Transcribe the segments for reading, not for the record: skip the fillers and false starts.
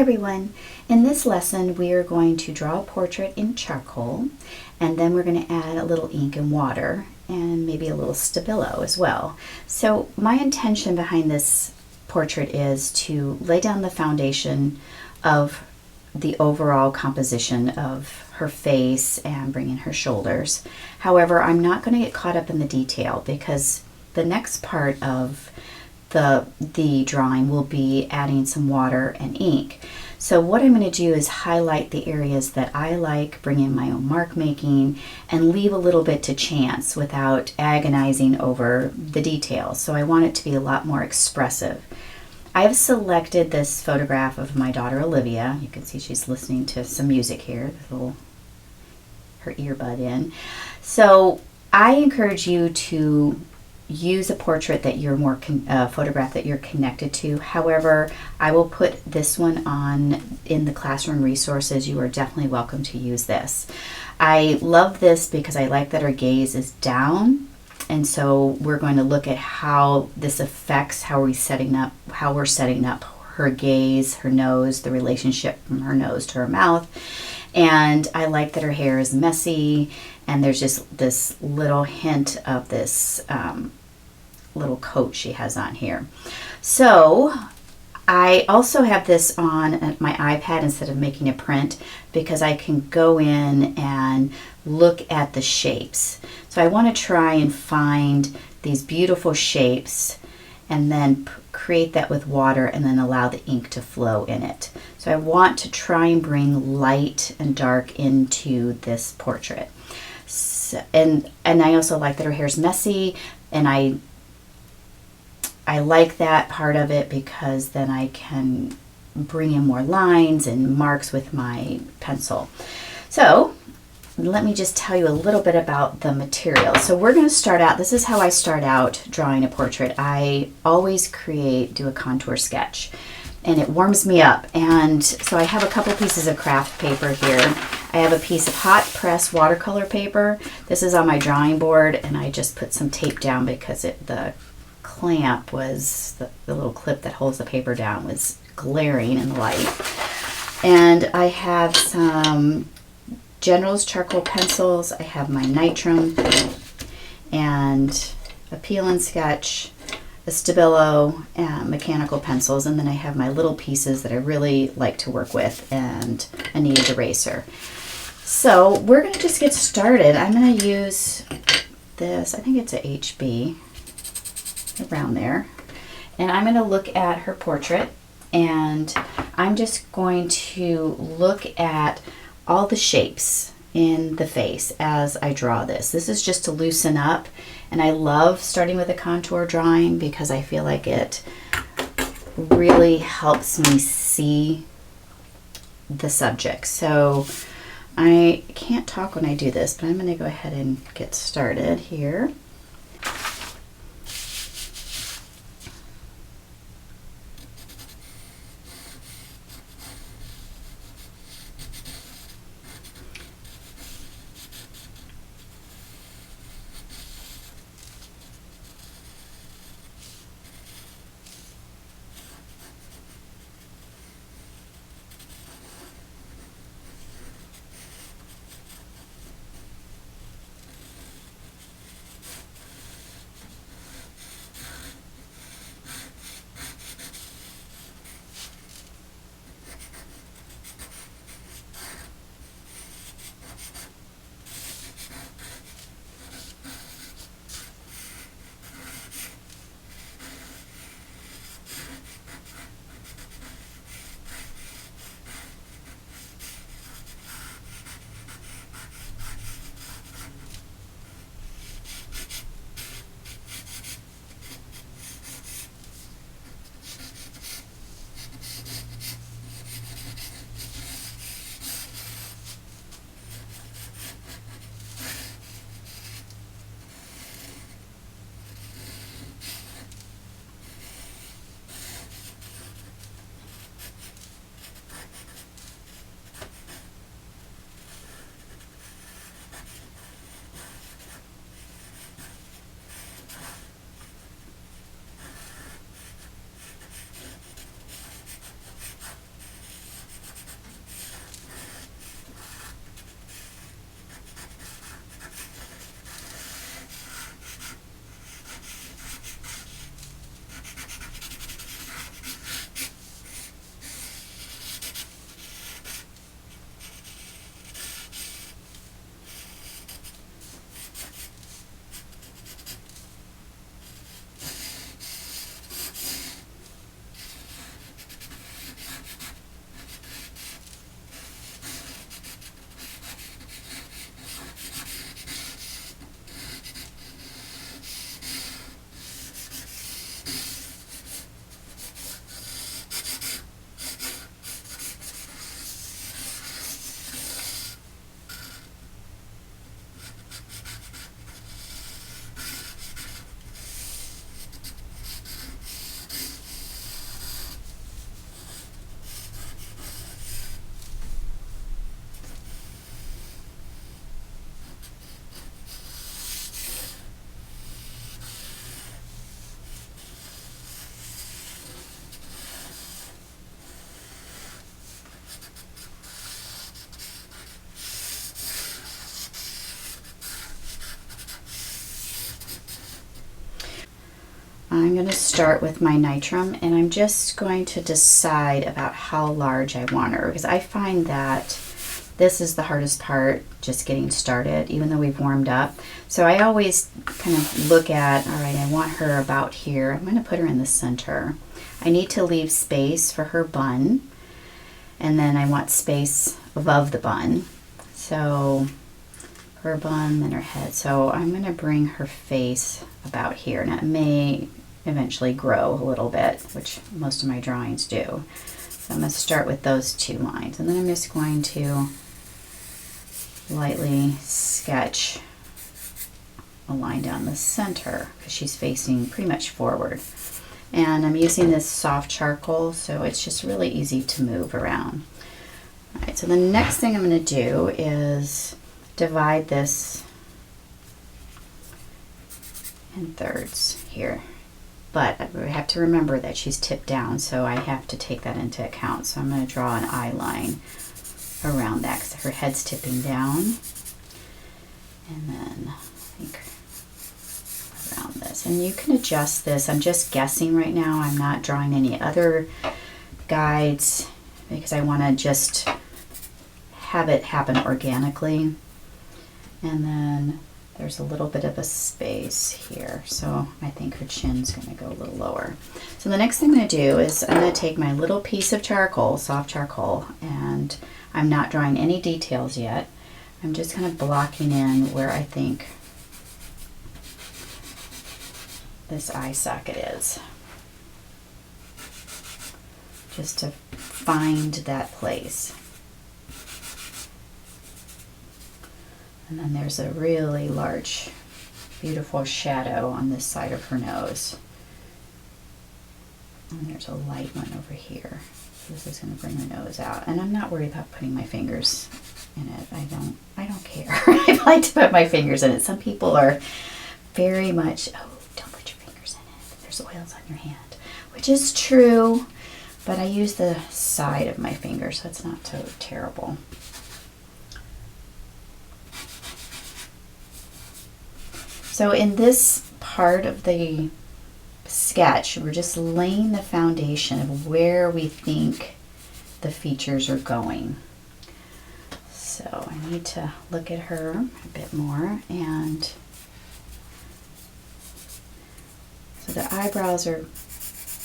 everyone. In this lesson we are going to draw a portrait in charcoal, and then we're going to add a little ink and water and maybe a little Stabilo as well. So my intention behind this portrait is to lay down the foundation of the overall composition of her face and bring in her shoulders. However, I'm not going to get caught up in the detail because the next part of the drawing will be adding some water and ink. So what I'm going to do is highlight the areas that I like, bring in my own mark making, and leave a little bit to chance without agonizing over the details. So I want it to be a lot more expressive. I have selected this photograph of my daughter Olivia. You can see she's listening to some music here, her earbud in. So I encourage you to use a portrait that you're photograph that you're connected to. However, I will put this one on in the classroom resources. You are definitely welcome to use this. I love this because I like that her gaze is down, and so we're going to look at how this affects how we're setting up her gaze, her nose, the relationship from her nose to her mouth. And I like that her hair is messy, and there's just this little hint of this little coat she has on here. So I also have this on my iPad instead of making a print because I can go in and look at the shapes. So I want to try and find these beautiful shapes and then create that with water and then allow the ink to flow in it. So I want to try and bring light and dark into this portrait. So, and I also like that her hair's messy, and I like that part of it because then I can bring in more lines and marks with my pencil. So let me just tell you a little bit about the material. So we're going to start out, this is how I start out drawing a portrait. I always do a contour sketch, and it warms me up. And so I have a couple pieces of craft paper here. I have a piece of hot press watercolor paper. This is on my drawing board, and I just put some tape down because the clamp was, the little clip that holds the paper down was glaring in the light. And I have some General's charcoal pencils. I have my Nitram and a peel and sketch, a Stabilo, and mechanical pencils, and then I have my little pieces that I really like to work with, and a kneaded eraser. So we're going to just get started. I'm going to use this, I think it's a HB, around there, and I'm going to look at her portrait, and I'm just going to look at all the shapes in the face as I draw this. This is just to loosen up, and I love starting with a contour drawing because I feel like it really helps me see the subject. So I can't talk when I do this, but I'm going to go ahead and get started here. I'm going to start with my Nitram, and I'm just going to decide about how large I want her, because I find that this is the hardest part, just getting started, even though we've warmed up. So I always kind of look at, all right, I want her about here. I'm going to put her in the center. I need to leave space for her bun, and then I want space above the bun. So her bun, then her head. So I'm going to bring her face about here. Now it may eventually grow a little bit, which most of my drawings do. So I'm going to start with those two lines, and then I'm just going to lightly sketch a line down the center because she's facing pretty much forward. And I'm using this soft charcoal, so it's just really easy to move around. All right, so the next thing I'm going to do is divide this in thirds here. But I have to remember that she's tipped down, so I have to take that into account. So I'm going to draw an eye line around that because her head's tipping down. And then I think around this. And you can adjust this. I'm just guessing right now. I'm not drawing any other guides because I want to just have it happen organically. And then there's a little bit of a space here, so I think her chin's going to go a little lower. So the next thing I'm going to do is I'm going to take my little piece of charcoal, soft charcoal, and I'm not drawing any details yet. I'm just kind of blocking in where I think this eye socket is, just to find that place. And then there's a really large, beautiful shadow on this side of her nose. And there's a light one over here. This is going to bring her nose out. And I'm not worried about putting my fingers in it. I don't care. I like to put my fingers in it. Some people are very much, oh, don't put your fingers in it. There's oils on your hand, which is true. But I use the side of my finger, so it's not so terrible. So in this part of the sketch, we're just laying the foundation of where we think the features are going. So I need to look at her a bit more, and so the eyebrows are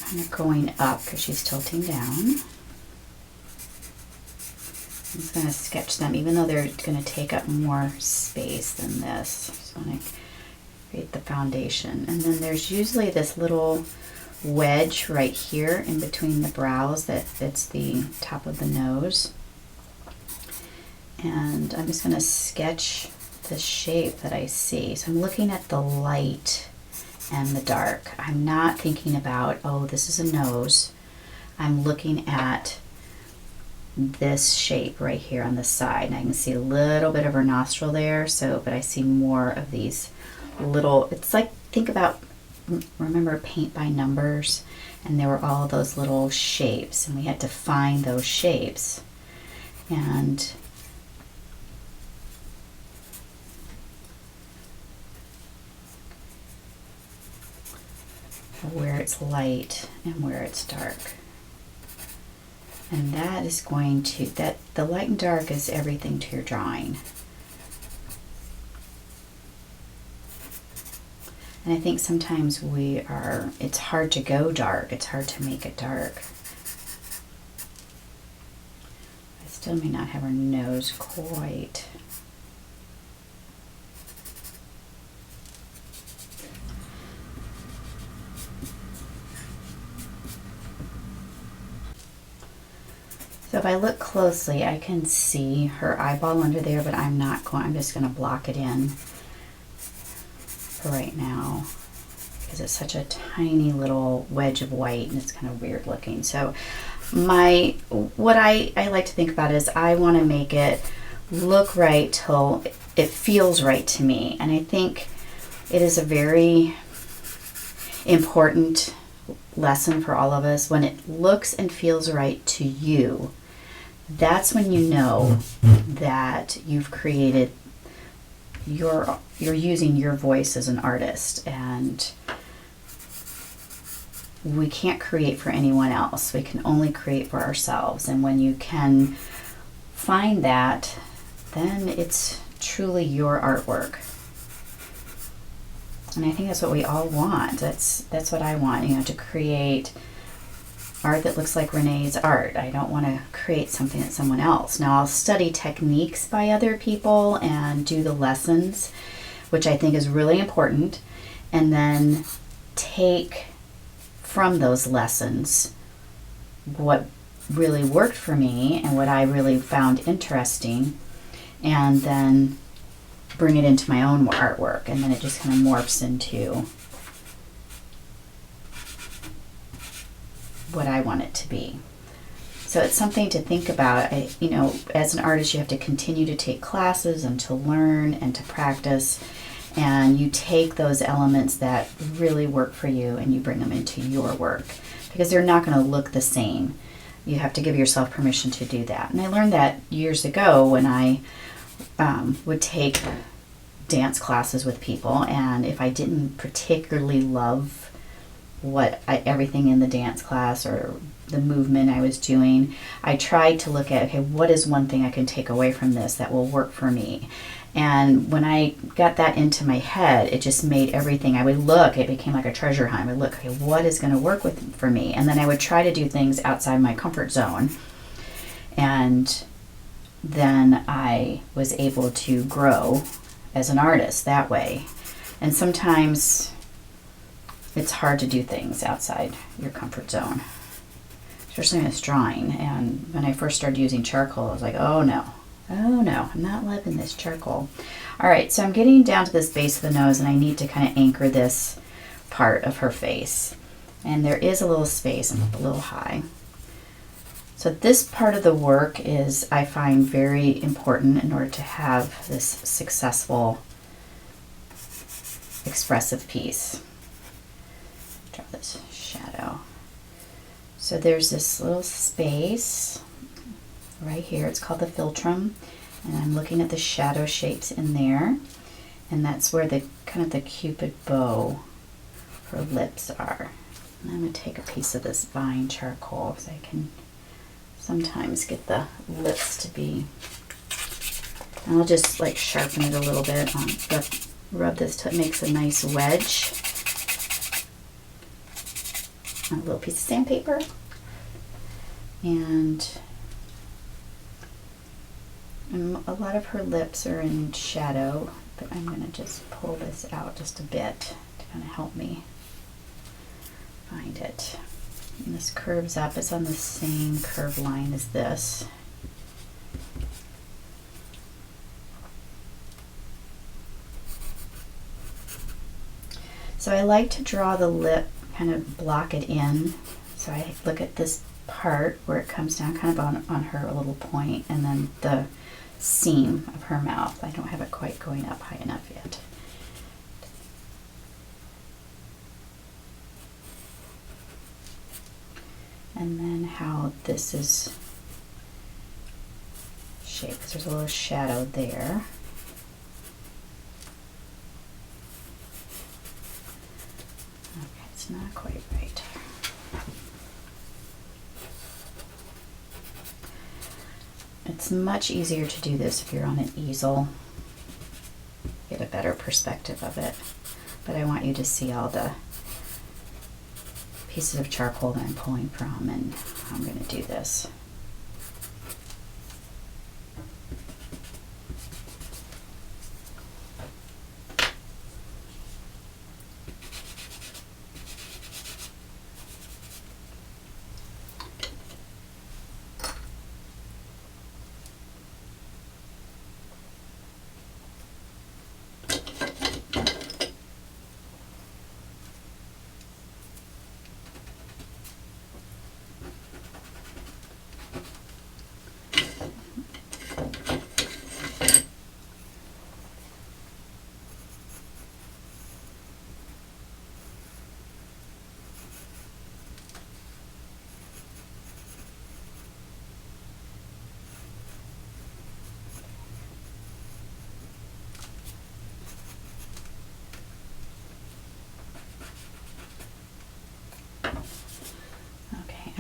kind of going up because she's tilting down. I'm just going to sketch them, even though they're going to take up more space than this. Just want to create the foundation. And then there's usually this little wedge right here in between the brows that fits the top of the nose. And I'm just going to sketch the shape that I see. So I'm looking at the light and the dark. I'm not thinking about, oh, this is a nose. I'm looking at this shape right here on the side. And I can see a little bit of her nostril there, but I see more of these little, it's like, think about, remember paint by numbers, and there were all those little shapes, and we had to find those shapes, and where it's light and where it's dark. And that is going to, the light and dark is everything to your drawing. And I think sometimes it's hard to go dark. It's hard to make it dark. I still may not have her nose quite. So if I look closely, I can see her eyeball under there, but I'm just going to block it in for right now because it's such a tiny little wedge of white and it's kind of weird looking. So what I like to think about is I want to make it look right till it feels right to me. And I think it is a very important lesson for all of us. When it looks and feels right to you, that's when you know that you've created you're using your voice as an artist. And we can't create for anyone else. We can only create for ourselves. And when you can find that, then it's truly your artwork. And I think that's what we all want. That's what I want, you know, to create art that looks like Renee's art. I don't want to create something that's someone else. Now I'll study techniques by other people and do the lessons, which I think is really important, and then take from those lessons what really worked for me and what I really found interesting, and then bring it into my own artwork, and then it just kind of morphs into what I want it to be. So it's something to think about. You know, as an artist, you have to continue to take classes and to learn and to practice, and you take those elements that really work for you and you bring them into your work, because they're not going to look the same. You have to give yourself permission to do that. And I learned that years ago when I would take dance classes with people, and if I didn't particularly love everything in the dance class or the movement I was doing, I tried to look at, okay, what is one thing I can take away from this that will work for me? And when I got that into my head, it just made everything, I would look, it became like a treasure hunt. I would look, okay, what is going to work for me? And then I would try to do things outside my comfort zone. And then I was able to grow as an artist that way. And sometimes it's hard to do things outside your comfort zone, especially when it's drawing. And when I first started using charcoal, I was like, oh no, I'm not loving this charcoal. All right, so I'm getting down to this base of the nose, and I need to kind of anchor this part of her face. And there is a little space, I'm up a little high. So this part of the work is, I find, very important in order to have this successful expressive piece. Draw this shadow. So there's this little space right here. It's called the philtrum, and I'm looking at the shadow shapes in there, and that's where the kind of the cupid bow, her lips are. And I'm going to take a piece of this vine charcoal because I can sometimes get the lips to be, and I'll just like sharpen it a little bit, rub this till it makes a nice wedge. A little piece of sandpaper, and a lot of her lips are in shadow, but I'm going to just pull this out just a bit to kind of help me find it. And this curves up. It's on the same curved line as this. So I like to draw the lip, kind of block it in. So I look at this part where it comes down kind of on her a little point, and then the seam of her mouth. I don't have it quite going up high enough yet. And then how this is shaped, because there's a little shadow there. Okay, it's not quite right. It's much easier to do this if you're on an easel. Get a better perspective of it. But I want you to see all the pieces of charcoal that I'm pulling from and how I'm going to do this.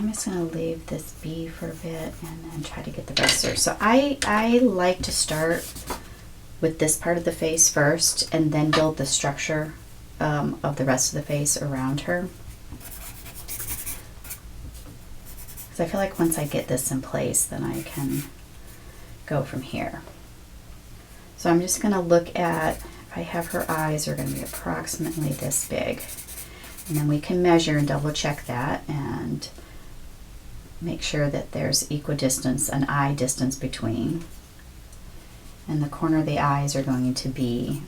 I'm just going to leave this be for a bit and then try to get the rest there. So I like to start with this part of the face first and then build the structure of the rest of the face around her. Because I feel like once I get this in place, then I can go from here. So I'm just going to look at, if I have her eyes are going to be approximately this big. And then we can measure and double check that and make sure that there's equidistance, an eye distance between. And the corner of the eyes are going to be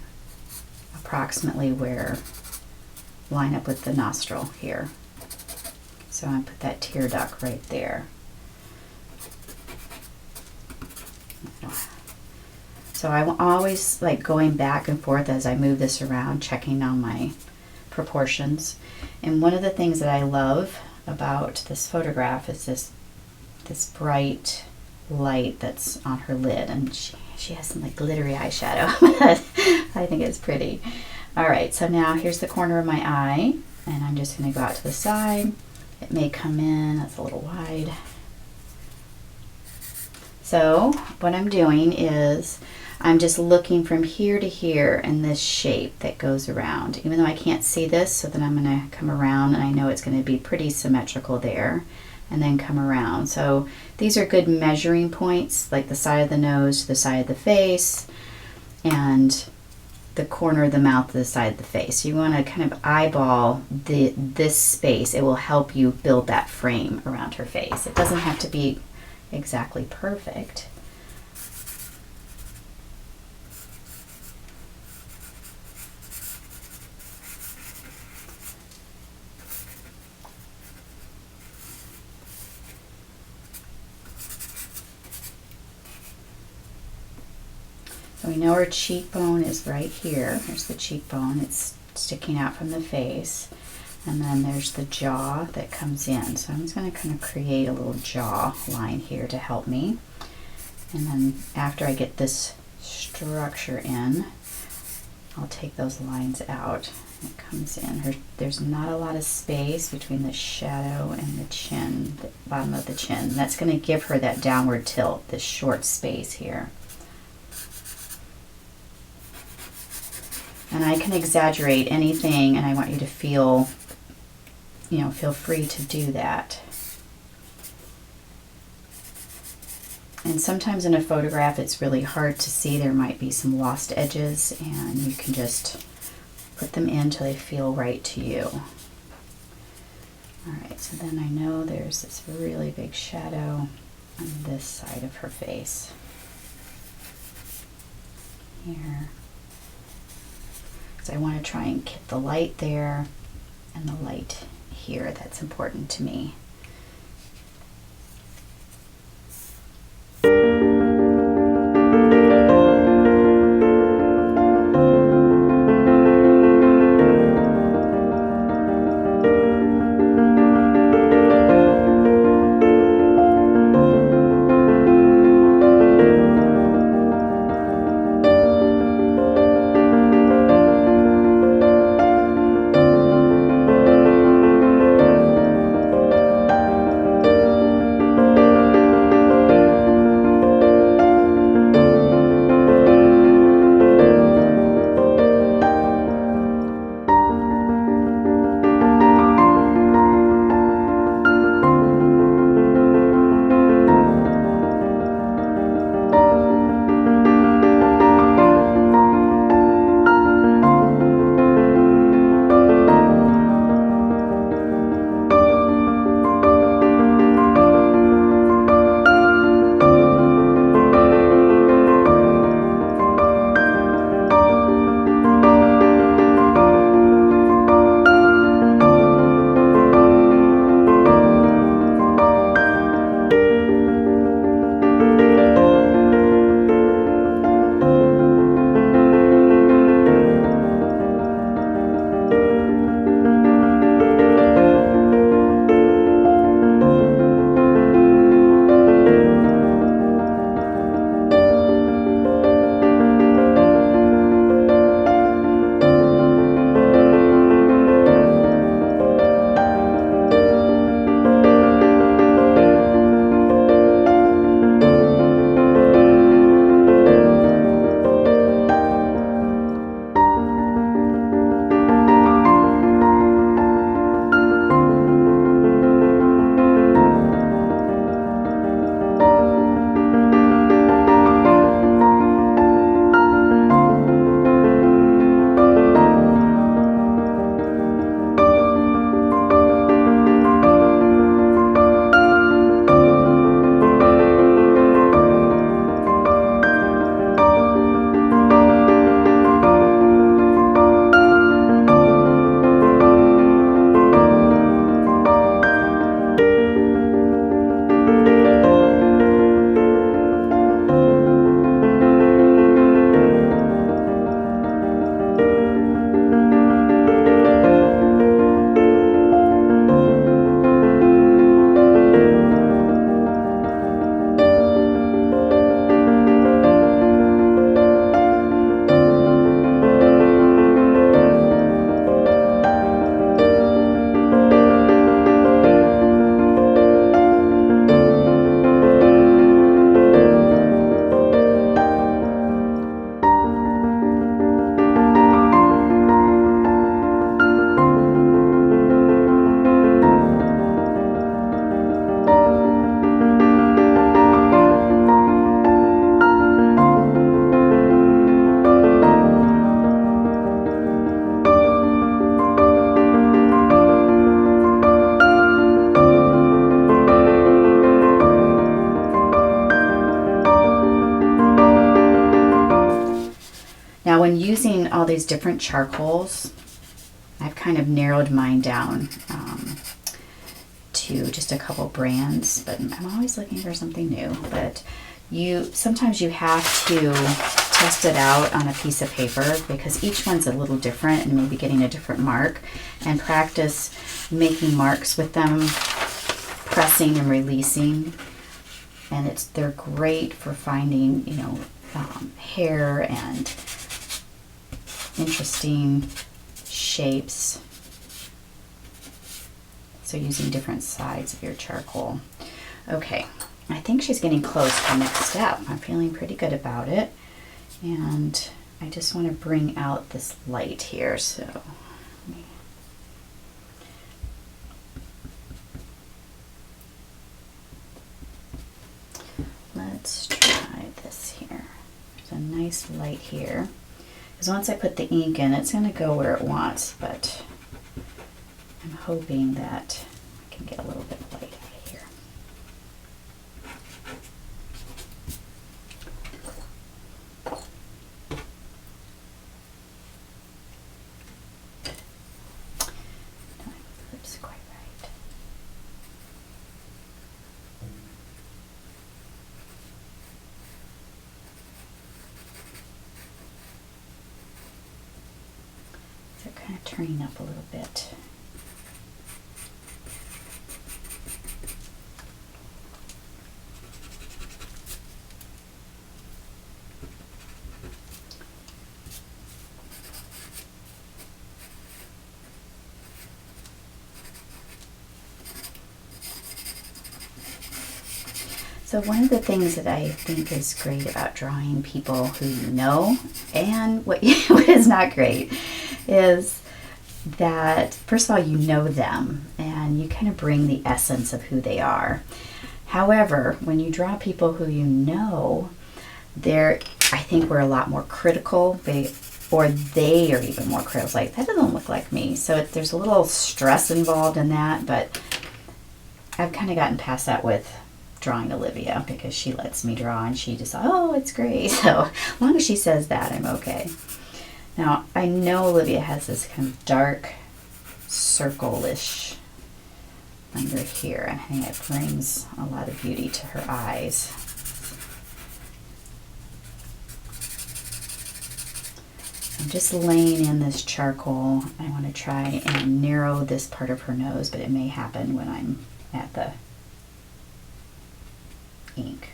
approximately where, line up with the nostril here. So I'm going to put that tear duct right there. So I'm always like going back and forth as I move this around, checking on my proportions. And one of the things that I love about this photograph is this bright light that's on her lid, and she has some like glittery eyeshadow. I think it's pretty. All right, so now here's the corner of my eye, and I'm just going to go out to the side. It may come in, that's a little wide. So what I'm doing is I'm just looking from here to here in this shape that goes around, even though I can't see this. So then I'm going to come around, and I know it's going to be pretty symmetrical there, and then come around. So these are good measuring points, like the side of the nose to the side of the face, and the corner of the mouth to the side of the face. You want to kind of eyeball this space. It will help you build that frame around her face. It doesn't have to be exactly perfect. So we know our cheekbone is right here. There's the cheekbone. It's sticking out from the face. And then there's the jaw that comes in. So I'm just going to kind of create a little jaw line here to help me. And then after I get this structure in, I'll take those lines out. It comes in. There's not a lot of space between the shadow and the chin, the bottom of the chin. That's going to give her that downward tilt, this short space here. And I can exaggerate anything, and I want you to feel, feel free to do that. And sometimes in a photograph it's really hard to see. There might be some lost edges, and you can just put them in until they feel right to you. Alright, so then I know there's this really big shadow on this side of her face. Here. So I want to try and get the light there and the light here. That's important to me. all these different charcoals. I've kind of narrowed mine down to just a couple brands, but I'm always looking for something new. But sometimes you have to test it out on a piece of paper because each one's a little different and maybe getting a different mark, and practice making marks with them, pressing and releasing. And they're great for finding, you know, hair and interesting shapes. So using different sides of your charcoal. Okay, I think she's getting close to the next step. I'm feeling pretty good about it. And I just want to bring out this light here. So let's try this here. There's a nice light here. Because once I put the ink in, it's going to go where it wants, but I'm hoping that I can get a little bit of light out of here. No, my lips quite right. They're kind of turning up a little bit. So one of the things that I think is great about drawing people who you know, and what is not great, is that first of all you know them and you kind of bring the essence of who they are. However, when you draw people who you know, I think we're a lot more critical, or they are even more critical. Like, that doesn't look like me. So there's a little stress involved in that, but I've kind of gotten past that with drawing Olivia because she lets me draw and she just, oh, it's great. So as long as she says that, I'm okay. Now, I know Olivia has this kind of dark circle-ish under here, and I think it brings a lot of beauty to her eyes. I'm just laying in this charcoal. I want to try and narrow this part of her nose, but it may happen when I'm at the ink.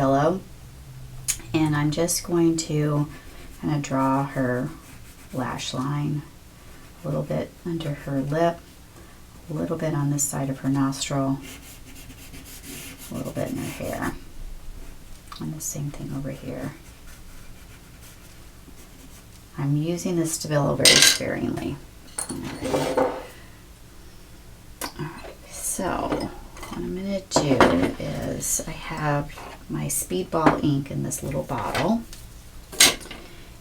Stabilo, and I'm just going to kind of draw her lash line a little bit under her lip, a little bit on this side of her nostril, a little bit in her hair, and the same thing over here. I'm using the Stabilo very sparingly. Alright, so what I'm going to do is I have my Speedball ink in this little bottle,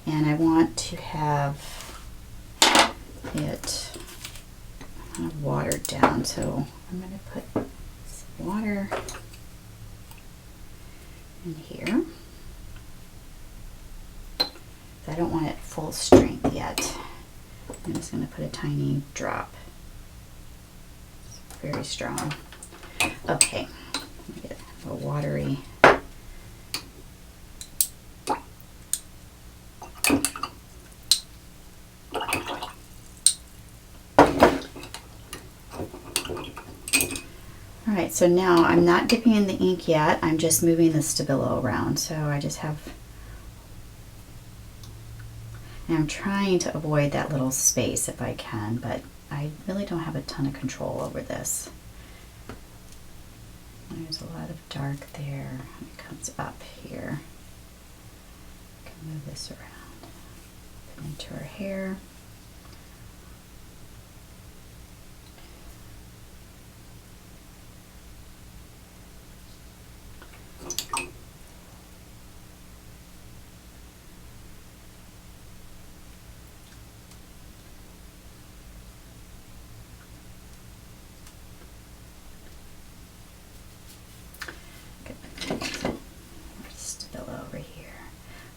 and I want to have it kind of watered down, so I'm going to put some water in here. I don't want it full strength yet. I'm just going to put a tiny drop. It's very strong. Okay, get a watery. Alright, so now I'm not dipping in the ink yet. I'm just moving the Stabilo around. So I just have, and I'm trying to avoid that little space if I can, but I really don't have a ton of control over this. There's a lot of dark there. It comes up here. I can move this around, put it into her hair.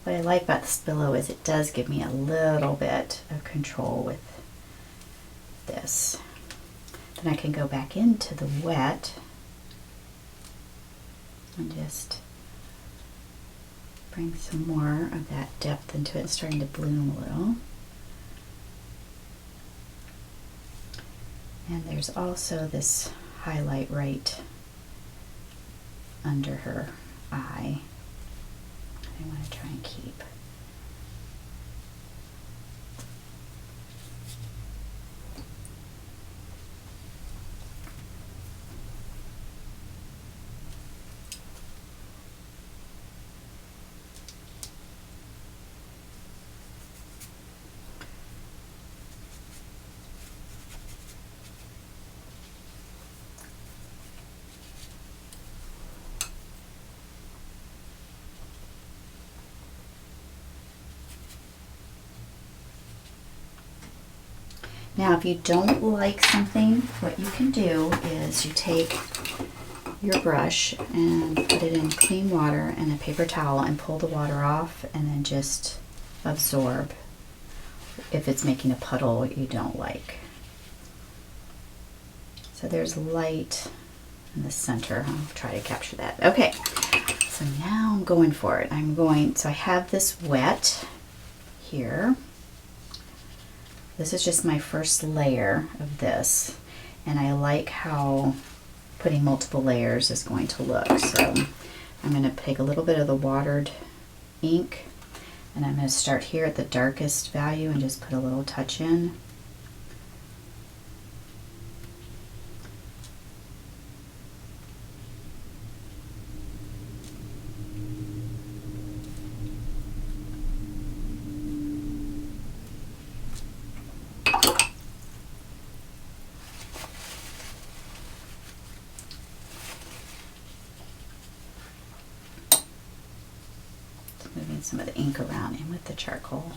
What I like about the Stabilo is it does give me a little bit of control with this. Then I can go back into the wet and just bring some more of that depth into it. It's starting to bloom a little. And there's also this highlight right under her eye. I want to try and keep. Now, if you don't like something, what you can do is you take your brush and put it in clean water and a paper towel and pull the water off, and then just absorb if it's making a puddle you don't like. So there's light in the center. I'll try to capture that. Okay, so now I'm going for it. So I have this wet here. This is just my first layer of this, and I like how putting multiple layers is going to look. So I'm going to take a little bit of the watered ink, and I'm going to start here at the darkest value and just put a little touch in. Moving some of the ink around in with the charcoal.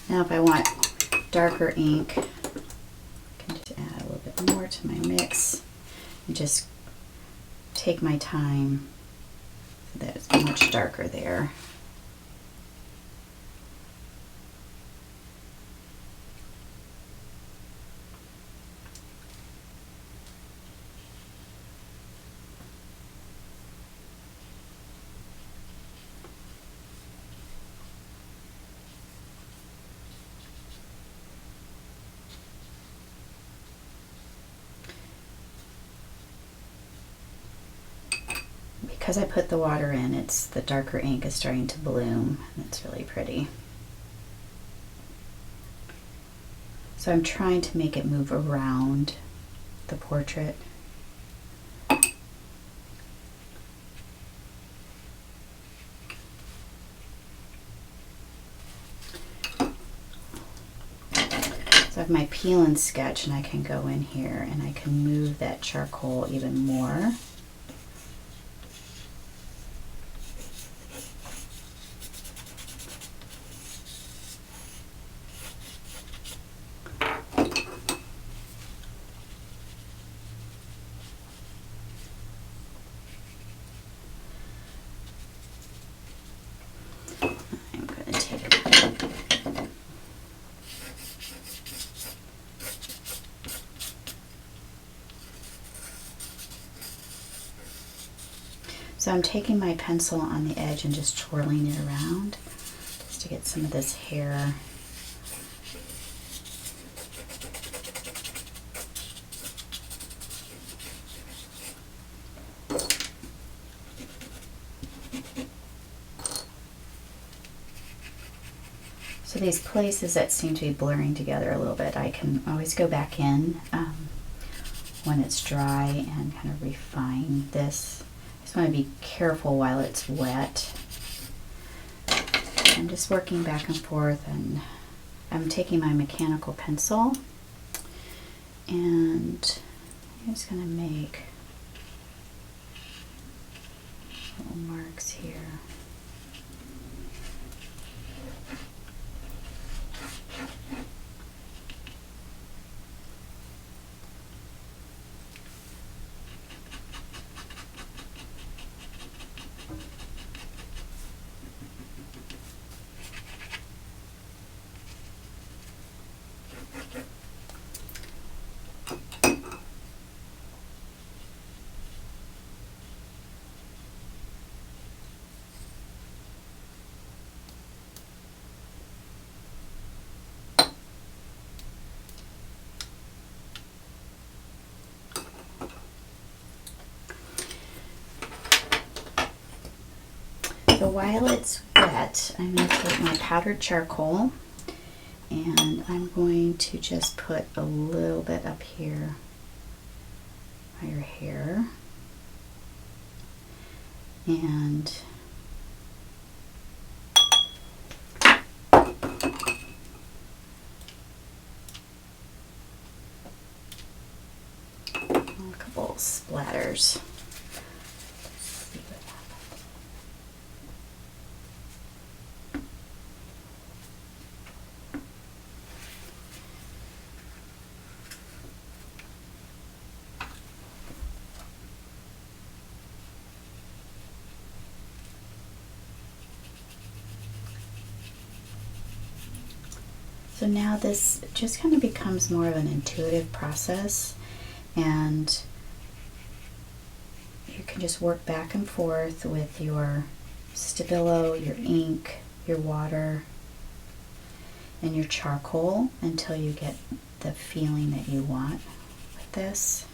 Now if I want darker ink, I can just add a little bit more to my mix and just take my time so that it's much darker there. because I put the water in, it's the darker ink is starting to bloom, and it's really pretty. So I'm trying to make it move around the portrait. So I have my peel and sketch, and I can go in here and I can move that charcoal even more. I'm going to take it. So I'm taking my pencil on the edge and just twirling it around just to get some of this hair. So these places that seem to be blurring together a little bit, I can always go back in when it's dry and kind of refine this. I want to be careful while it's wet. I'm just working back and forth, and I'm taking my mechanical pencil and I'm just going to make little marks here. So while it's wet, I'm going to take my powdered charcoal and I'm going to just put a little bit up here by your hair, and a couple splatters. So now this just kind of becomes more of an intuitive process, and you can just work back and forth with your Stabilo, your ink, your water, and your charcoal until you get the feeling that you want with this.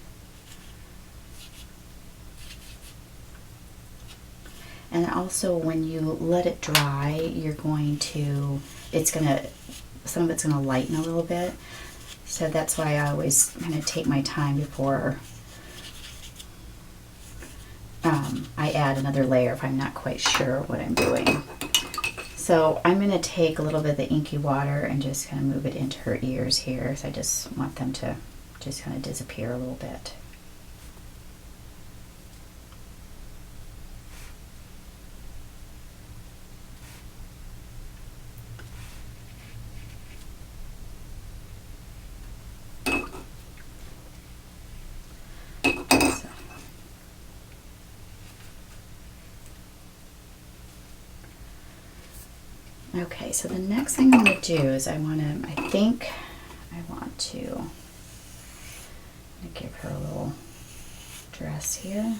And also when you let it dry, you're going to, some of it's going to lighten a little bit. So that's why I always kind of take my time before I add another layer if I'm not quite sure what I'm doing. So I'm going to take a little bit of the inky water and just kind of move it into her ears here. So I just want them to just kind of disappear a little bit. Okay, so the next thing I'm going to do is I want to give her a little dress here.